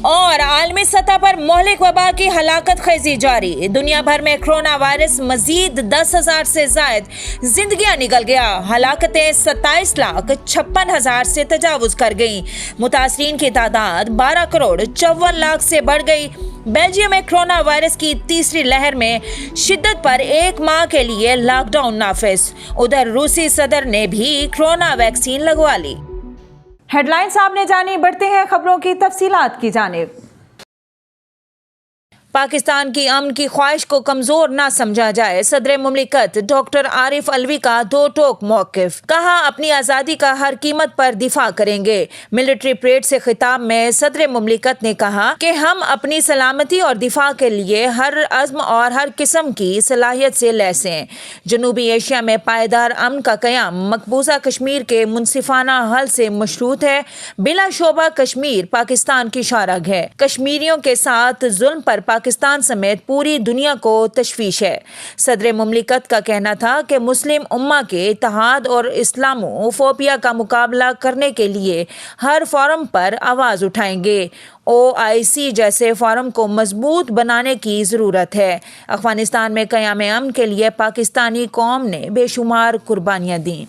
اور عالمی سطح پر مہلک وبا کی ہلاکت خیزی جاری۔ دنیا بھر میں کرونا وائرس مزید 10,000 سے زائد زندگیاں نگل گیا۔ ہلاکتیں 27,56,000 سے تجاوز کر گئیں۔ متاثرین کی تعداد 12,54,00,000 سے بڑھ گئی۔ بیلجیم میں کرونا وائرس کی تیسری لہر میں شدت پر 1 ماہ کے لیے لاک ڈاؤن نافذ۔ ادھر روسی صدر نے بھی کرونا ویکسین لگوا لی۔ ہیڈ لائنز آپ نے جانی، بڑھتے ہیں خبروں کی تفصیلات کی جانب۔ پاکستان کی امن کی خواہش کو کمزور نہ سمجھا جائے، صدر مملکت ڈاکٹر عارف الوی کا دو ٹوک موقف۔ کہا اپنی آزادی کا ہر قیمت پر دفاع کریں گے۔ ملٹری پریڈ سے خطاب میں صدر مملکت نے کہا کہ ہم اپنی سلامتی اور دفاع کے لیے ہر عزم اور ہر قسم کی صلاحیت سے لیس ہیں۔ جنوبی ایشیا میں پائیدار امن کا قیام مقبوضہ کشمیر کے منصفانہ حل سے مشروط ہے۔ بلا شبہ کشمیر پاکستان کی شاہراہ ہے۔ کشمیریوں کے ساتھ ظلم پر پاکستان سمیت پوری دنیا کو تشویش ہے۔ صدر مملکت کا کہنا تھا کہ مسلم امہ کے اتحاد اور اسلامو فوبیا کا مقابلہ کرنے کے لیے ہر فورم پر آواز اٹھائیں گے۔ OIC جیسے فورم کو مضبوط بنانے کی ضرورت ہے۔ افغانستان میں قیام امن کے لیے پاکستانی قوم نے بے شمار قربانیاں دیں۔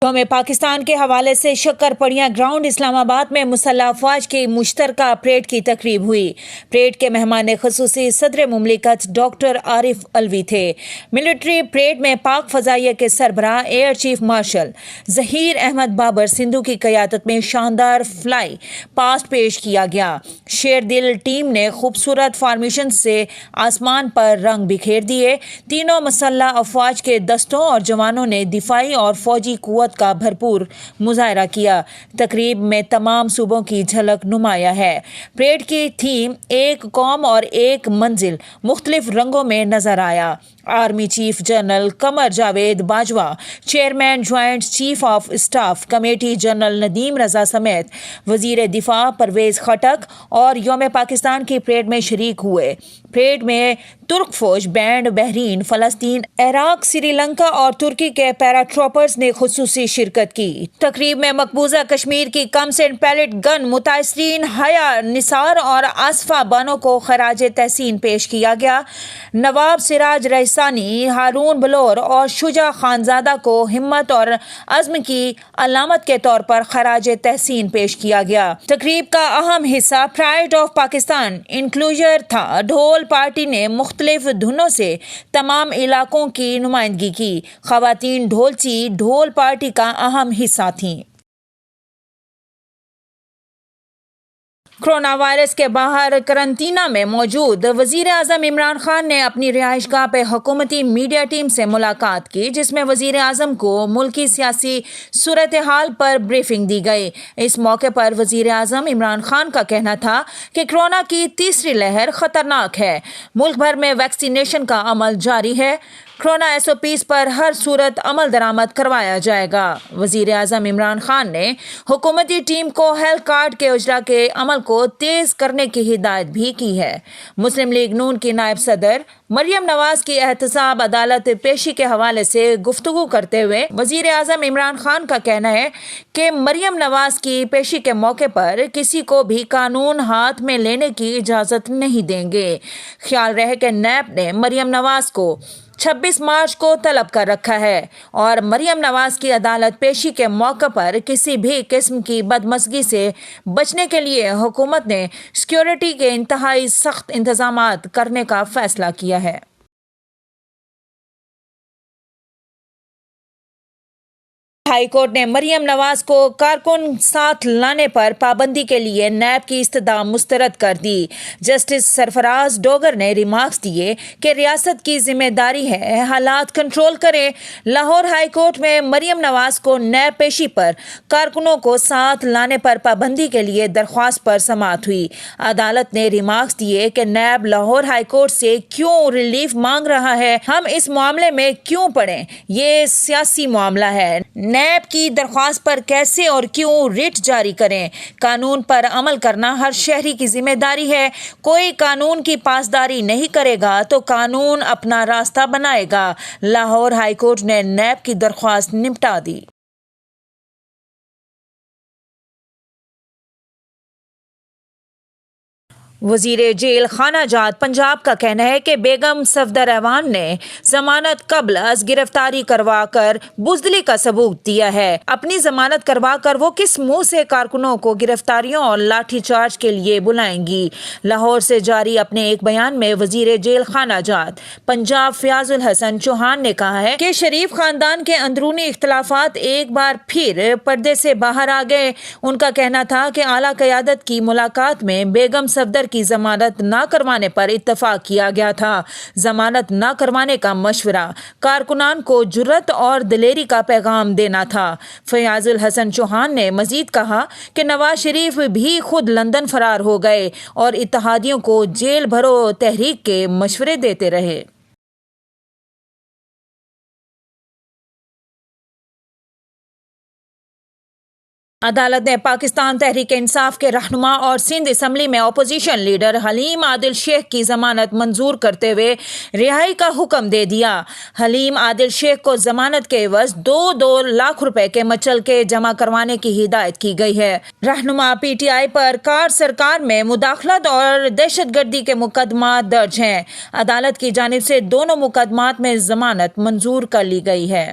یوم پاکستان کے حوالے سے شکر پڑیاں گراؤنڈ اسلام آباد میں مسلح افواج کی مشترکہ پریڈ کی تقریب ہوئی۔ پریڈ کے مہمان خصوصی صدر مملکت ڈاکٹر عارف الوی تھے۔ ملٹری پریڈ میں پاک فضائیہ کے سربراہ air chief marshal Zaheer Ahmed Babar Sidhu کی قیادت میں شاندار فلائی پاسٹ پیش کیا گیا۔ شیر دل ٹیم نے خوبصورت فارمیشن سے آسمان پر رنگ بکھیر دیے۔ تینوں مسلح افواج کے دستوں اور جوانوں نے دفاعی اور فوجی قوت کا بھرپور مظاہرہ کیا۔ تقریب میں تمام صوبوں کی جھلک نمایاں ہے۔ پریڈ کی تھیم ایک قوم اور ایک منزل مختلف رنگوں میں نظر آیا۔ Army chief general Qamar Javed Bajwa, chairman joint chief of staff committee general Nadeem Raza سمیت وزیر دفاع پرویز خٹک اور یوم پاکستان کی پریڈ میں شریک ہوئے۔ پریڈ میں ترک فوج بینڈ، بحرین، فلسطین، عراق، سری لنکا اور ترکی کے پیرا ٹروپرز نے خصوصی شرکت کی۔ تقریب میں مقبوضہ کشمیر کی کمسن پیلٹ گن متاثرین حیا نثار اور آصفہ بانو کو خراج تحسین پیش کیا گیا۔ نواب سراج رئیسانی، ہارون بلور اور شجاع خانزادہ کو ہمت اور عزم کی علامت کے طور پر خراج تحسین پیش کیا گیا۔ تقریب کا اہم حصہ پرائڈ آف پاکستان انکلوژر تھا۔ ڈھول پارٹی نے مختلف دھنوں سے تمام علاقوں کی نمائندگی کی۔ خواتین ڈھولچی ڈھول پارٹی کا اہم حصہ تھیں۔ کرونا وائرس کے باہر قرنطینہ میں موجود وزیر اعظم عمران خان نے اپنی رہائش گاہ پہ حکومتی میڈیا ٹیم سے ملاقات کی، جس میں وزیر اعظم کو ملکی سیاسی صورتحال پر بریفنگ دی گئی۔ اس موقع پر وزیر اعظم عمران خان کا کہنا تھا کہ کرونا کی تیسری لہر خطرناک ہے۔ ملک بھر میں ویکسینیشن کا عمل جاری ہے۔ کرونا SOPs پر ہر صورت عمل درآمد کروایا جائے گا۔ وزیر اعظم عمران خان نے حکومتی ٹیم کو ہیلتھ کارڈ کے اجرا کے عمل کو تیز کرنے کی ہدایت بھی کی ہے۔ مسلم لیگ نون کی نائب صدر مریم نواز کی احتساب عدالت پیشی کے حوالے سے گفتگو کرتے ہوئے وزیر اعظم عمران خان کا کہنا ہے کہ مریم نواز کی پیشی کے موقع پر کسی کو بھی قانون ہاتھ میں لینے کی اجازت نہیں دیں گے۔ خیال رہے کہ نیب نے مریم نواز کو 26 مارچ کو طلب کر رکھا ہے اور مریم نواز کی عدالت پیشی کے موقع پر کسی بھی قسم کی بدمزگی سے بچنے کے لیے حکومت نے سیکیورٹی کے انتہائی سخت انتظامات کرنے کا فیصلہ کیا ہے۔ ہائی کورٹ نے مریم نواز کو کارکن ساتھ لانے پر پابندی کے لیے نیب کی استدعا مسترد کر دی۔ جسٹس سرفراز ڈوگر نے ریمارکس دیے کہ ریاست کی ذمہ داری ہے حالات کنٹرول کرے۔ لاہور ہائی کورٹ میں مریم نواز کو نیب پیشی پر کارکنوں کو ساتھ لانے پر پابندی کے لیے درخواست پر سماعت ہوئی۔ عدالت نے ریمارکس دیے کہ نیب لاہور ہائی کورٹ سے کیوں ریلیف مانگ رہا ہے، ہم اس معاملے میں کیوں پڑیں، یہ سیاسی معاملہ ہے۔ نیب کی درخواست پر کیسے اور کیوں ریٹ جاری کریں۔ قانون پر عمل کرنا ہر شہری کی ذمہ داری ہے۔ کوئی قانون کی پاسداری نہیں کرے گا تو قانون اپنا راستہ بنائے گا۔ لاہور ہائی کورٹ نے نیب کی درخواست نمٹا دی۔ وزیر جیل خانہ جات پنجاب کا کہنا ہے کہ بیگم صفدر ایوان نے ضمانت قبل از گرفتاری کروا کر بزدلی کا ثبوت دیا ہے۔ اپنی ضمانت کروا کر وہ کس منہ سے کارکنوں کو گرفتاریوں اور لاٹھی چارج کے لیے بلائیں گی؟ لاہور سے جاری اپنے ایک بیان میں وزیر جیل خانہ جات پنجاب فیاض الحسن چوہان نے کہا ہے کہ شریف خاندان کے اندرونی اختلافات ایک بار پھر پردے سے باہر آ گئے۔ ان کا کہنا تھا کہ اعلیٰ قیادت کی ملاقات میں بیگم صفدر کی ضمانت نہ کروانے پر اتفاق کیا گیا تھا۔ ضمانت نہ کروانے کا مشورہ کارکنان کو جرأت اور دلیری کا پیغام دینا تھا۔ فیاض الحسن چوہان نے مزید کہا کہ نواز شریف بھی خود لندن فرار ہو گئے اور اتحادیوں کو جیل بھرو تحریک کے مشورے دیتے رہے۔ عدالت نے پاکستان تحریک انصاف کے رہنما اور سندھ اسمبلی میں اپوزیشن لیڈر حلیم عادل شیخ کی ضمانت منظور کرتے ہوئے رہائی کا حکم دے دیا۔ حلیم عادل شیخ کو ضمانت کے عوض 2 لاکھ روپے کے مچلکے جمع کروانے کی ہدایت کی گئی ہے۔ رہنما پی ٹی آئی پر کار سرکار میں مداخلت اور دہشت گردی کے مقدمات درج ہیں۔ عدالت کی جانب سے دونوں مقدمات میں ضمانت منظور کر لی گئی ہے۔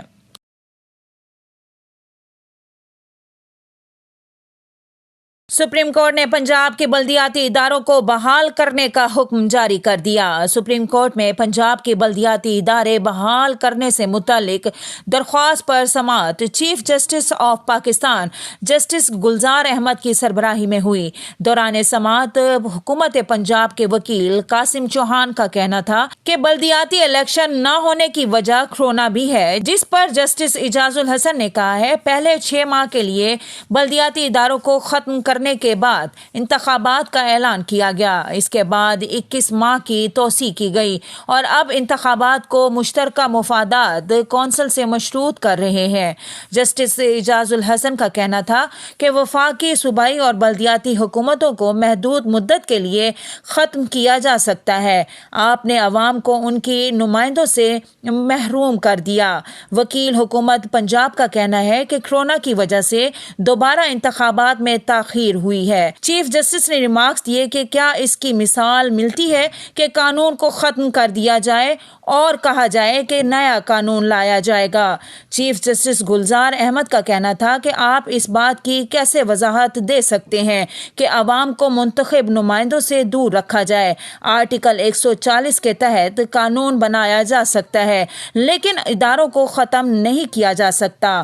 سپریم کورٹ نے پنجاب کے بلدیاتی اداروں کو بحال کرنے کا حکم جاری کر دیا۔ سپریم کورٹ میں پنجاب کے بلدیاتی ادارے بحال کرنے سے متعلق درخواست پر سماعت chief justice of Pakistan justice Gulzar Ahmed کی سربراہی میں ہوئی۔ دوران سماعت حکومت پنجاب کے وکیل قاسم چوہان کا کہنا تھا کہ بلدیاتی الیکشن نہ ہونے کی وجہ کرونا بھی ہے، جس پر جسٹس اعجاز الحسن نے کہا ہے پہلے 6 ماہ کے لیے بلدیاتی اداروں کو ختم کرنے کے بعد انتخابات کا اعلان کیا گیا۔ اس کے بعد 21 ماہ کی توسیع کی گئی اور اب انتخابات کو مشترکہ مفادات کونسل سے مشروط کر رہے ہیں۔ جسٹس اعجاز الحسن کا کہنا تھا کہ وفاقی، صوبائی اور بلدیاتی حکومتوں کو محدود مدت کے لیے ختم کیا جا سکتا ہے۔ آپ نے عوام کو ان کی نمائندوں سے محروم کر دیا۔ وکیل حکومت پنجاب کا کہنا ہے کہ کرونا کی وجہ سے دوبارہ انتخابات میں تاخیر ہوئی ہے۔ چیف جسٹس نے ریمارکس دیے کہ کیا اس کی مثال ملتی ہے کہ قانون کو ختم کر دیا جائے اور کہا جائے کہ نیا قانون لایا جائے گا۔ چیف جسٹس گلزار احمد کا کہنا تھا کہ آپ اس بات کی کیسے وضاحت دے سکتے ہیں کہ عوام کو منتخب نمائندوں سے دور رکھا جائے۔ آرٹیکل 140 کے تحت قانون بنایا جا سکتا ہے لیکن اداروں کو ختم نہیں کیا جا سکتا۔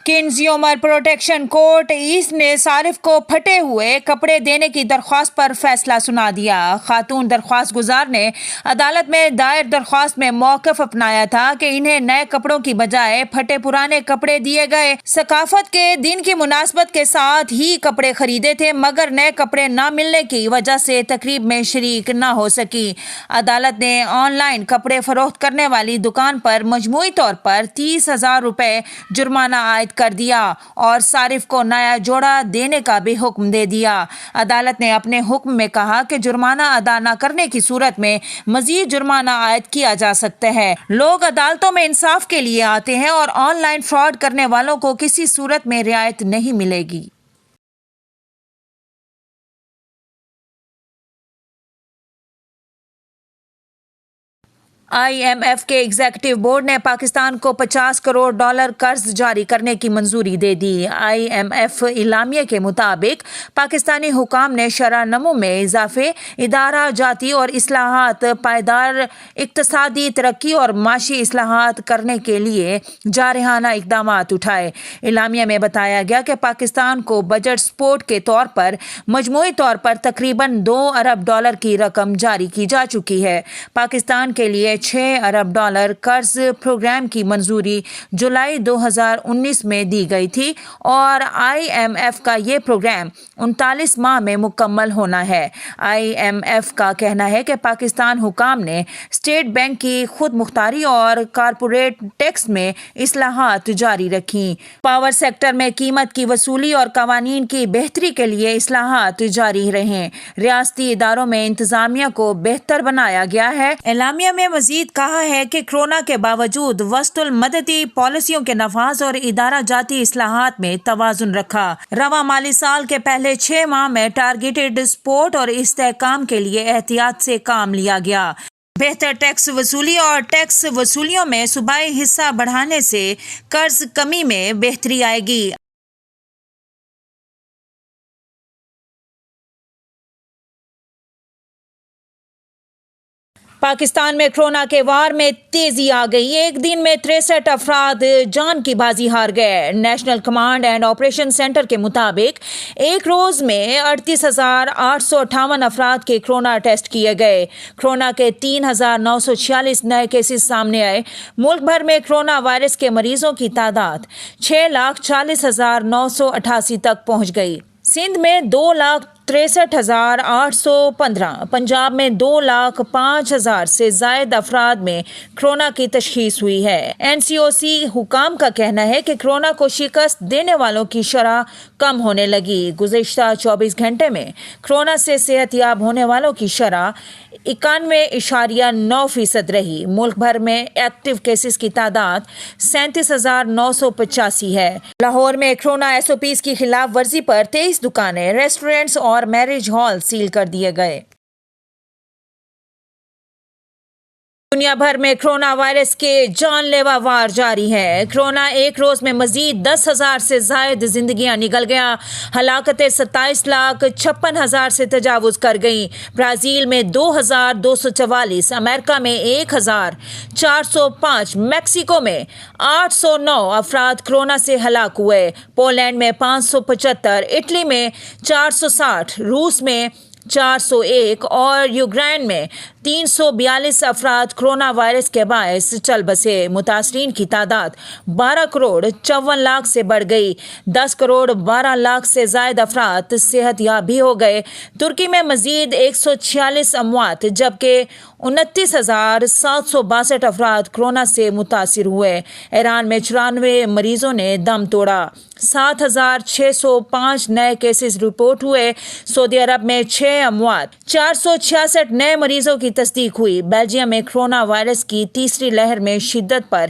کنزیومر پروٹیکشن کورٹ ایسٹ نے صارف کو پھٹے ہوئے کپڑے دینے کی درخواست پر فیصلہ سنا دیا۔ خاتون درخواست گزار نے عدالت میں دائر درخواست میں موقف اپنایا تھا کہ انہیں نئے کپڑوں کی بجائے پھٹے پرانے کپڑے دیے گئے۔ ثقافت کے دن کی مناسبت کے ساتھ ہی کپڑے خریدے تھے مگر نئے کپڑے نہ ملنے کی وجہ سے تقریب میں شریک نہ ہو سکی۔ عدالت نے آن لائن کپڑے فروخت کرنے والی دکان پر مجموعی طور پر 30,000 روپے جرمانہ عائد کر دیا اور صارف کو نیا جوڑا دینے کا بھی حکم دے دیا۔ عدالت نے اپنے حکم میں کہا کہ جرمانہ ادا نہ کرنے کی صورت میں مزید جرمانہ عائد کیا جا سکتا ہے۔ لوگ عدالتوں میں انصاف کے لیے آتے ہیں اور آن لائن فراڈ کرنے والوں کو کسی صورت میں رعایت نہیں ملے گی۔ آئی ایم ایف کے ایگزیکٹو بورڈ نے پاکستان کو $50 کروڑ قرض جاری کرنے کی منظوری دے دی۔ آئی ایم ایف اعلامیہ کے مطابق پاکستانی حکام نے شرح نمو میں اضافے، ادارہ جاتی اور اصلاحات، پائیدار اقتصادی ترقی اور معاشی اصلاحات کرنے کے لیے جارحانہ اقدامات اٹھائے۔ اعلامیہ میں بتایا گیا کہ پاکستان کو بجٹ سپورٹ کے طور پر مجموعی طور پر تقریباً $2 ارب کی رقم جاری کی جا چکی ہے۔ پاکستان کے لیے $6 ارب قرض پروگرام کی منظوری جولائی 2019 میں دی گئی تھی اور آئی ایم ایف کا یہ پروگرام 39 ماہ میں مکمل ہونا ہے۔ آئی ایم ایف کا کہنا ہے کہ پاکستان حکام نے اسٹیٹ بینک کی خود مختاری اور کارپوریٹ ٹیکس میں اصلاحات جاری رکھیں۔ پاور سیکٹر میں قیمت کی وصولی اور قوانین کی بہتری کے لیے اصلاحات جاری رہیں۔ ریاستی اداروں میں انتظامیہ کو بہتر بنایا گیا ہے۔ اعلامیہ میں مزید مزید کہا ہے کہ کورونا کے باوجود وسط المدتی پالیسیوں کے نفاذ اور ادارہ جاتی اصلاحات میں توازن رکھا۔ رواں مالی سال کے پہلے 6 ماہ میں ٹارگیٹڈ سپورٹ اور استحکام کے لیے احتیاط سے کام لیا گیا۔ بہتر ٹیکس وصولی اور ٹیکس وصولیوں میں صوبائی حصہ بڑھانے سے قرض کمی میں بہتری آئے گی۔ پاکستان میں کورونا کے وار میں تیزی آ گئی۔ ایک دن میں 63 افراد جان کی بازی ہار گئے۔ National command and operation centre کے مطابق ایک روز میں 38,858 افراد کے کورونا ٹیسٹ کیے گئے۔ کورونا کے 3,946 نئے کیسز سامنے آئے۔ ملک بھر میں کورونا وائرس کے مریضوں کی تعداد 6,40,988 تک پہنچ گئی۔ سندھ میں 2,63,815، پنجاب میں 2,05,000 سے زائد افراد میں کورونا کی تشخیص ہوئی ہے۔ NCOC حکام کا کہنا ہے کہ کورونا کو شکست دینے والوں کی شرح کم ہونے لگی۔ گزشتہ 24 گھنٹے میں کورونا سے صحت یاب ہونے والوں کی شرح 91.9% رہی۔ ملک بھر میں ایکٹیو کیسز کی تعداد 37,985 ہے۔ لاہور میں کورونا SOPs کی خلاف ورزی پر 23 دکانیں، ریسٹورینٹس اور میرج ہال سیل کر دیے گئے۔ دنیا بھر میں کورونا وائرس کے جان لیوا وار جاری ہے۔ کورونا ایک روز میں مزید 10,000 سے زائد زندگیاں نگل گیا۔ ہلاکتیں 27,56,000 سے تجاوز کر گئیں۔ برازیل میں 2,244، امریکہ میں 1,405، میکسیکو میں 809 افراد کورونا سے ہلاک ہوئے۔ پولینڈ میں 575، اٹلی میں 460، روس میں 401 اور یوکرین میں 342 افراد کورونا وائرس کے باعث چل بسے۔ متاثرین کی تعداد 12,54,00,000 سے بڑھ گئی۔ 10,12,00,000 سے زائد افراد صحت یاب بھی ہو گئے۔ ترکی میں مزید 146 اموات جبکہ 29,762 افراد کورونا سے متاثر ہوئے۔ ایران میں 94 مریضوں نے دم توڑا۔ 7,605 نئے کیسز رپورٹ ہوئے۔ سعودی عرب میں 6 اموات، 466 نئے مریضوں کی تصدیق ہوئی۔ بیلجیم میں کورونا وائرس کی تیسری لہر میں شدت پر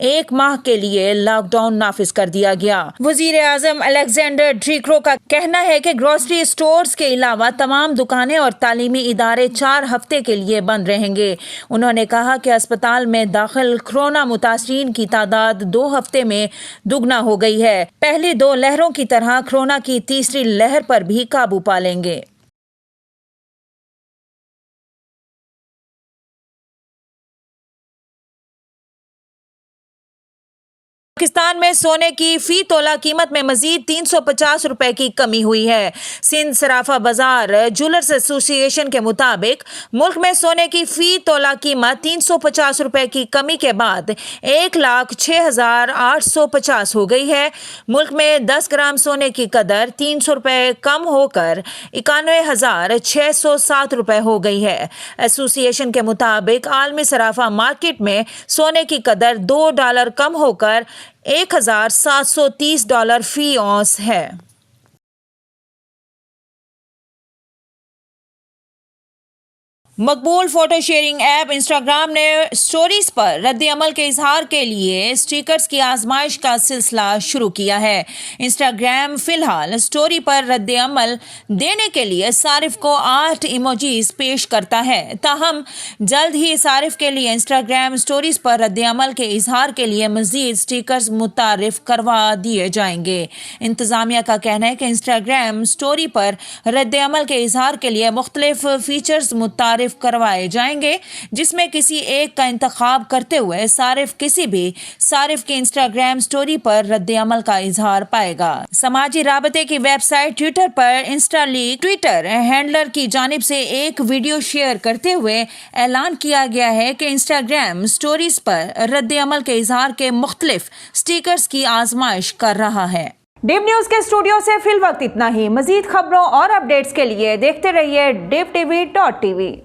1 ماہ کے لیے لاک ڈاؤن نافذ کر دیا گیا۔ وزیر اعظم الیگزینڈر ڈریکرو کا کہنا ہے کہ گروسری اسٹورز کے علاوہ تمام دکانیں اور تعلیمی ادارے 4 ہفتے کے لیے بند رہیں گے۔ انہوں نے کہا کہ اسپتال میں داخل کورونا متاثرین کی تعداد 2 ہفتے میں دگنا ہو گئی ہے۔ پہلی 2 لہروں کی طرح کورونا کی تیسری لہر پر بھی قابو پا لیں گے۔ پاکستان میں سونے کی فی تولہ قیمت میں مزید 350 روپے کی کمی ہوئی ہے۔ سندھ صرافہ بازار جولرز ایسوسی ایشن کے مطابق ملک میں سونے کی فی تولہ قیمت 350 روپے کی کمی کے بعد 1,06,850 ہو گئی ہے۔ ملک میں 10 گرام سونے کی قدر 300 روپے کم ہو کر 91,607 روپے ہو گئی ہے۔ ایسوسی ایشن کے مطابق عالمی صرافہ مارکیٹ میں سونے کی قدر $2 کم ہو کر $1,730 فی اونس ہے۔ مقبول فوٹو شیئرنگ ایپ انسٹاگرام نے سٹوریز پر رد عمل کے اظہار کے لیے سٹیکرز کی آزمائش کا سلسلہ شروع کیا ہے۔ انسٹاگرام فی الحال سٹوری پر رد عمل دینے کے لیے صارف کو 8 ایموجیز پیش کرتا ہے، تاہم جلد ہی صارف کے لیے انسٹاگرام سٹوریز پر رد عمل کے اظہار کے لیے مزید سٹیکرز متعارف کروا دیے جائیں گے۔ انتظامیہ کا کہنا ہے کہ انسٹاگرام سٹوری پر رد عمل کے اظہار کے لیے مختلف فیچرز متعارف کروائے جائیں گے، جس میں کسی ایک کا انتخاب کرتے ہوئے صارف کسی بھی صارف کی انسٹاگرام سٹوری پر رد عمل کا اظہار پائے گا۔ سماجی رابطے کی ویب سائٹ ٹویٹر پر انسٹالیک ٹویٹر ہینڈلر کی جانب سے ایک ویڈیو شیئر کرتے ہوئے اعلان کیا گیا ہے کہ انسٹاگرام سٹوریز پر رد عمل کے اظہار کے مختلف سٹیکرز کی آزمائش کر رہا ہے۔ ڈیو نیوز کے اسٹوڈیو سے فی الوقت اتنا ہی۔ مزید خبروں اور اپڈیٹس کے لیے دیکھتے رہیے DivTV.tv۔